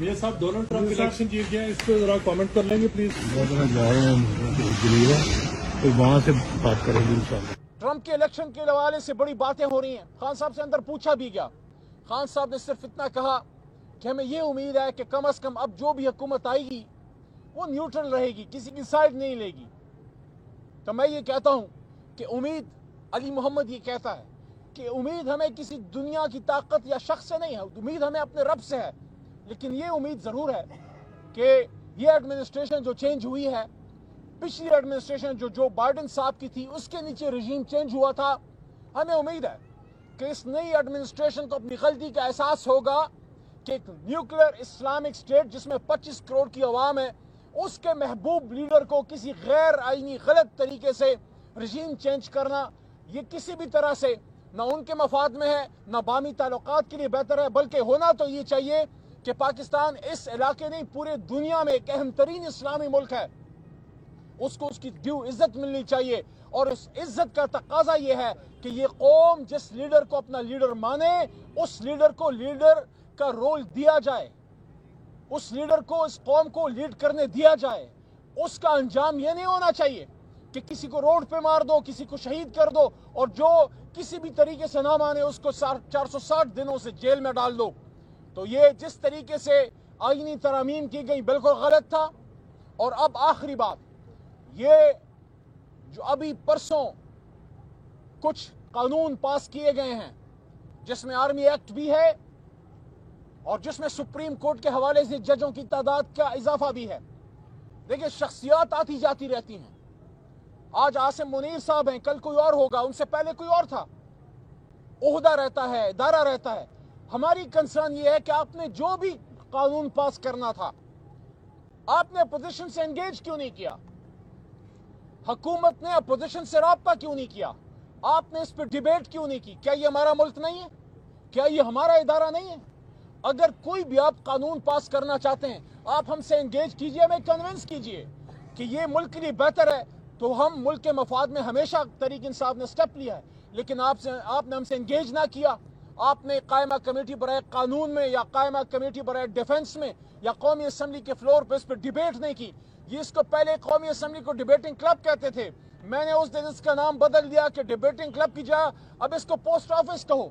یہ صاحب Donald Trump election جیت گیا، اس پہ ذرا کامنٹ کر لیں گے پلیز. جا رہے ہیں جنیوا، تو وہاں سے بات کریں گے انشاءاللہ. ٹرمپ کے الیکشن کے حوالے سے بڑی باتیں ہو رہی ہیں. خان صاحب سے اندر پوچھا بھی گیا. خان صاحب نے صرف اتنا کہا کہ ہمیں یہ امید ہے کہ کم از کم اب جو بھی حکومت آئے گی وہ نیوٹرل رہے گی، کسی کی سائڈ نہیں لے گی. تو میں یہ کہتا ہوں کہ امید، علی محمد یہ کہتا ہے کہ امید ہمیں کسی دنیا کی طاقت یا شخص سے نہیں ہے، امید ہمیں اپنے رب سے ہے. لیکن یہ امید ضرور ہے کہ یہ ایڈمنسٹریشن جو چینج ہوئی ہے، پچھلی ایڈمنسٹریشن جو بائیڈن صاحب کی تھی، اس کے نیچے رژیم چینج ہوا تھا. ہمیں امید ہے کہ اس نئی ایڈمنسٹریشن کو اپنی غلطی کا احساس ہوگا کہ ایک نیوکلیر اسلامک اسٹیٹ جس میں 25 کروڑ کی عوام ہے، اس کے محبوب لیڈر کو کسی غیر آئینی غلط طریقے سے رژیم چینج کرنا، یہ کسی بھی طرح سے نہ ان کے مفاد میں ہے، نہ باہمی تعلقات کے لیے بہتر ہے. بلکہ ہونا تو یہ چاہیے کہ پاکستان اس علاقے نہیں پورے دنیا میں ایک اہم ترین اسلامی ملک ہے، اس کو اس کی ڈیو عزت ملنی چاہیے. اور اس عزت کا تقاضا یہ ہے کہ یہ قوم جس لیڈر کو اپنا لیڈر مانے، اس لیڈر کو لیڈر کا رول دیا جائے، اس لیڈر کو اس قوم کو لیڈ کرنے دیا جائے. اس کا انجام یہ نہیں ہونا چاہیے کہ کسی کو روڈ پہ مار دو، کسی کو شہید کر دو، اور جو کسی بھی طریقے سے نہ مانے اس کو 460 دنوں سے جیل میں ڈال دو. تو یہ جس طریقے سے آئینی ترامیم کی گئی بالکل غلط تھا. اور اب آخری بات، یہ جو ابھی پرسوں کچھ قانون پاس کیے گئے ہیں جس میں آرمی ایکٹ بھی ہے اور جس میں سپریم کورٹ کے حوالے سے ججوں کی تعداد کا اضافہ بھی ہے. دیکھیں، شخصیات آتی جاتی رہتی ہیں. آج عاصم منیر صاحب ہیں، کل کوئی اور ہوگا، ان سے پہلے کوئی اور تھا. عہدہ رہتا ہے، ادارہ رہتا ہے. ہماری کنسرن یہ ہے کہ آپ نے جو بھی قانون پاس کرنا تھا، آپ نے اپوزیشن سے انگیج کیوں نہیں کیا؟ حکومت نے اپوزیشن سے رابطہ کیوں نہیں کیا؟ آپ نے اس پہ ڈیبیٹ کیوں نہیں کی؟ کیا یہ ہمارا ملک نہیں ہے؟ کیا یہ ہمارا ادارہ نہیں ہے؟ اگر کوئی بھی آپ قانون پاس کرنا چاہتے ہیں، آپ ہم سے انگیج کیجئے، ہمیں کنونس کیجئے کہ یہ ملک کے لیے بہتر ہے. تو ہم ملک کے مفاد میں ہمیشہ تحریک انصاف نے سٹیپ لیا ہے. لیکن آپ نے ہم سے انگیج نہ کیا. آپ نے قائمہ کمیٹی برائے قانون میں یا قائمہ کمیٹی برائے ڈیفنس میں یا قومی اسمبلی کے فلور پہ اس پہ ڈیبیٹ نہیں کی. یہ اس کو پہلے قومی اسمبلی کو ڈیبیٹنگ کلب کہتے تھے. میں نے اس دن اس کا نام بدل دیا کہ ڈیبیٹنگ کلب کی جگہ اب اس کو پوسٹ آفس کہو.